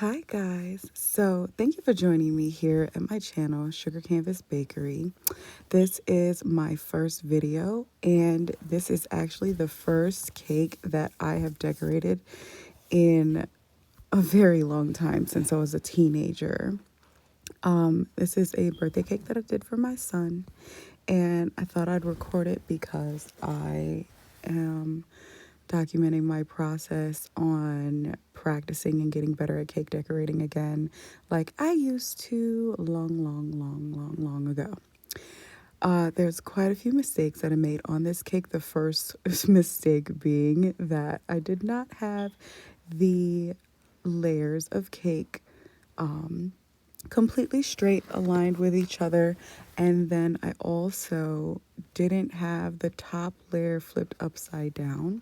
Hi guys, so thank you for joining me here at my channel, Sugar Canvas Bakery. This is my first video, and this is actually the first cake that I have decorated in a very long time, since I was a teenager. This is a birthday cake that I did for my son, and I thought I'd record it because I am documenting my process on practicing and getting better at cake decorating again, like I used to long ago. There's quite a few mistakes that I made on this cake. The first mistake being that I did not have the layers of cake completely straight, aligned with each other, and then I also didn't have the top layer flipped upside down.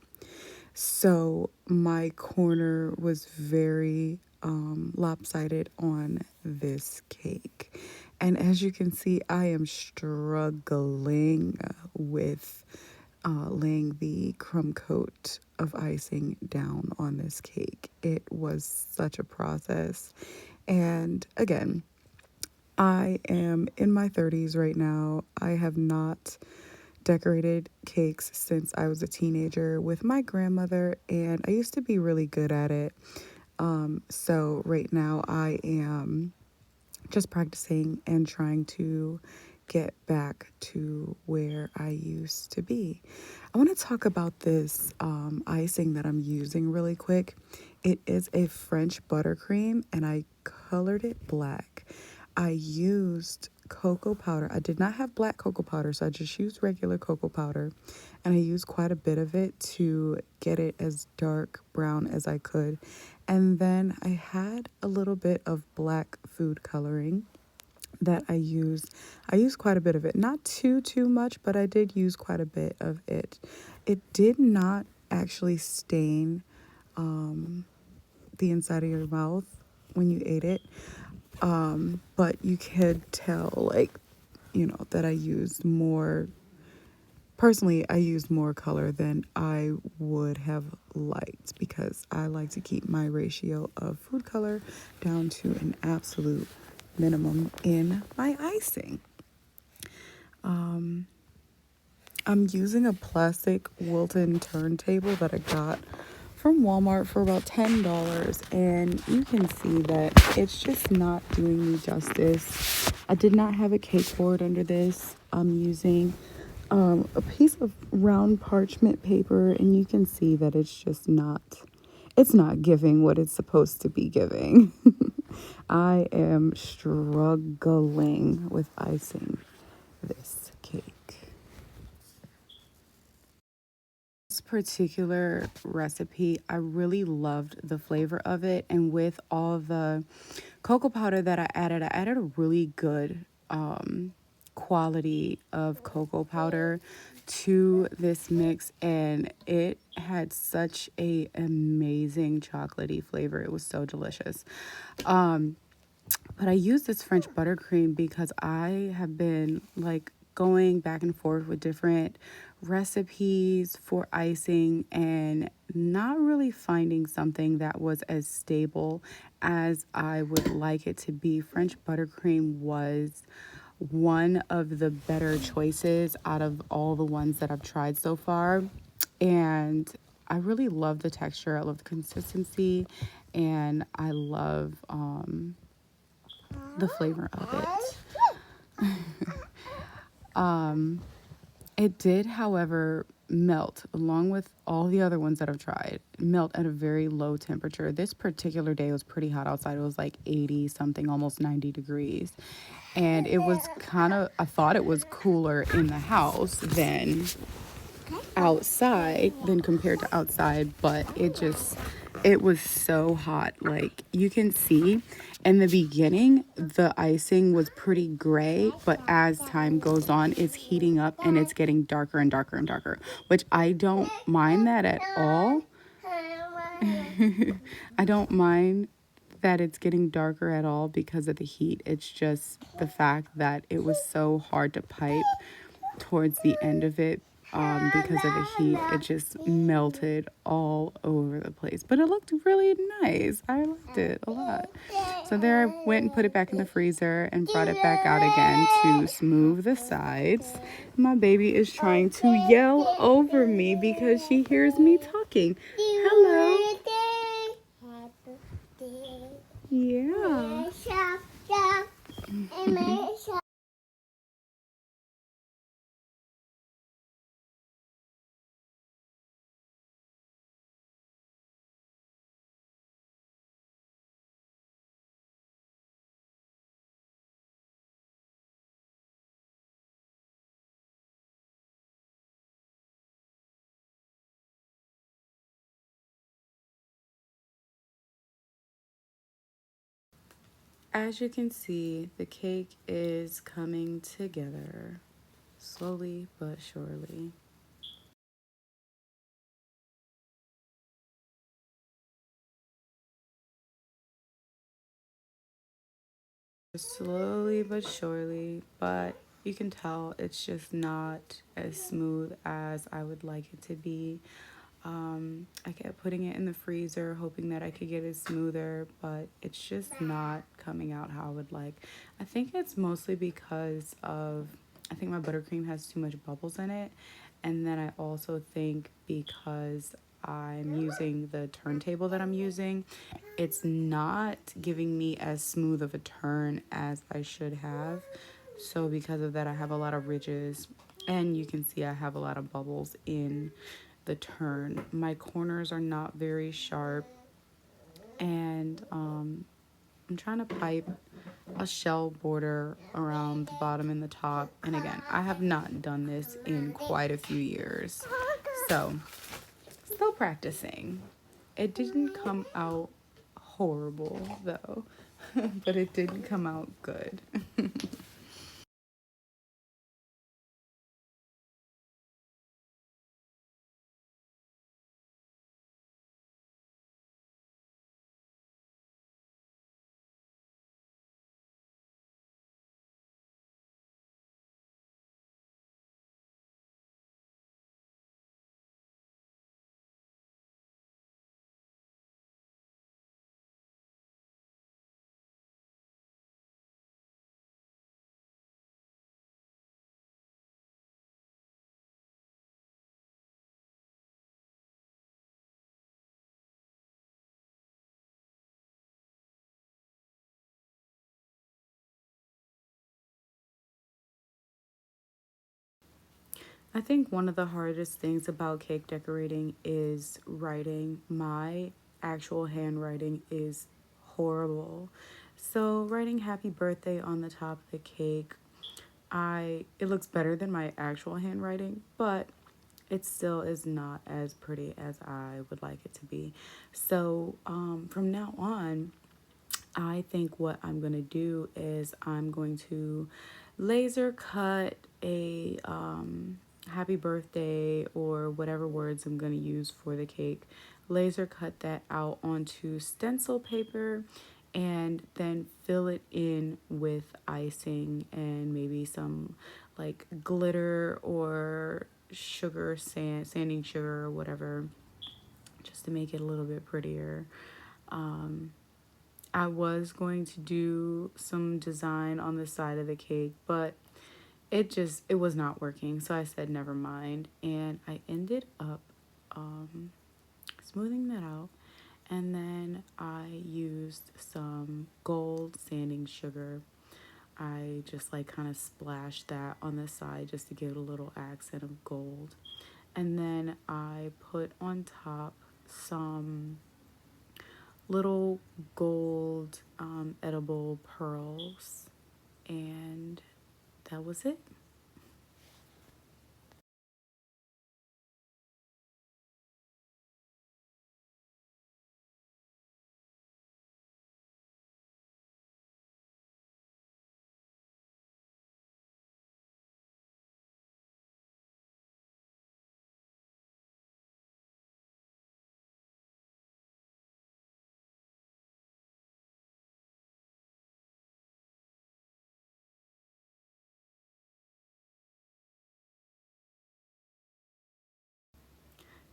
So my corner was very lopsided on this cake. And as you can see, I am struggling with laying the crumb coat of icing down on this cake. It was such a process. And again, I am in my 30s right now. I have not decorated cakes since I was a teenager with my grandmother, and I used to be really good at it. So right now I am just practicing and trying to get back to where I used to be. I want to talk about this icing that I'm using really quick. It is a French buttercream, and I colored it black. I used cocoa powder. I did not have black cocoa powder, so I just used regular cocoa powder, and I used quite a bit of it to get it as dark brown as I could. And then I had a little bit of black food coloring that I used. I used quite a bit of it, not too much, but I did use quite a bit of it. It did not actually stain the inside of your mouth when you ate it. But you could tell, like, that I used more. Personally, I used more color than I would have liked, because I like to keep my ratio of food color down to an absolute minimum in my icing. I'm using a plastic Wilton turntable that I got from Walmart for about $10, and you can see that it's just not doing me justice. I did not have a cake board under this. I'm using a piece of round parchment paper, and you can see that it's not giving what it's supposed to be giving. I am struggling with icing this cake. This particular recipe, I really loved the flavor of it, and with all the cocoa powder that I added a really good quality of cocoa powder to this mix, and it had such a amazing chocolatey flavor. It was so delicious. But I use this French buttercream because I have been like going back and forth with different recipes for icing and not really finding something that was as stable as I would like it to be. French buttercream was one of the better choices out of all the ones that I've tried so far. And I really love the texture, I love the consistency, and I love the flavor of it. It did, however, melt along with all the other ones that I've tried, melt at a very low temperature. This particular day was pretty hot outside. It was like 80 something, almost 90 degrees. And it was I thought it was cooler in the house than compared to outside, but it was so hot. Like, you can see in the beginning the icing was pretty gray, but as time goes on it's heating up and it's getting darker and darker and darker, which I don't mind that at all. I don't mind that it's getting darker at all because of the heat. It's just the fact that it was so hard to pipe towards the end of it because of the heat, it just melted all over the place. But it looked really nice. I liked it a lot. So there I went and put it back in the freezer and brought it back out again to smooth the sides. My baby is trying to yell over me because she hears me talking. Hello. Yeah. As you can see, the cake is coming together slowly but surely. Slowly but surely, but you can tell it's just not as smooth as I would like it to be. I kept putting it in the freezer, hoping that I could get it smoother, but it's just not coming out how I would like. I think it's mostly because I think my buttercream has too much bubbles in it. And then I also think because I'm using the turntable that I'm using, it's not giving me as smooth of a turn as I should have. So because of that, I have a lot of ridges, and you can see I have a lot of bubbles in the turn. My corners are not very sharp, and I'm trying to pipe a shell border around the bottom and the top. And again, I have not done this in quite a few years, so still practicing. It didn't come out horrible though, but it didn't come out good. I think one of the hardest things about cake decorating is writing. My actual handwriting is horrible. So writing happy birthday on the top of the cake, it looks better than my actual handwriting, but it still is not as pretty as I would like it to be. So from now on, I think what I'm going to do is I'm going to laser cut a happy birthday or whatever words I'm going to use for the cake. Laser cut that out onto stencil paper and then fill it in with icing and maybe some like glitter or sanding sugar or whatever, just to make it a little bit prettier. Um, I was going to do some design on the side of the cake, but it was not working. So I said, never mind. And I ended up smoothing that out. And then I used some gold sanding sugar. I just like kind of splashed that on the side just to give it a little accent of gold. And then I put on top some little gold edible pearls, and that was it.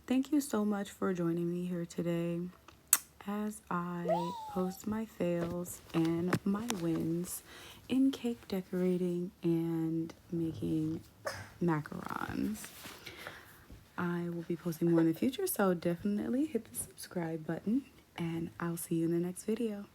thank you so much for joining me here today as I post my fails and my wins in cake decorating and making macarons. I will be posting more in the future, so definitely hit the subscribe button, and I'll see you in the next video.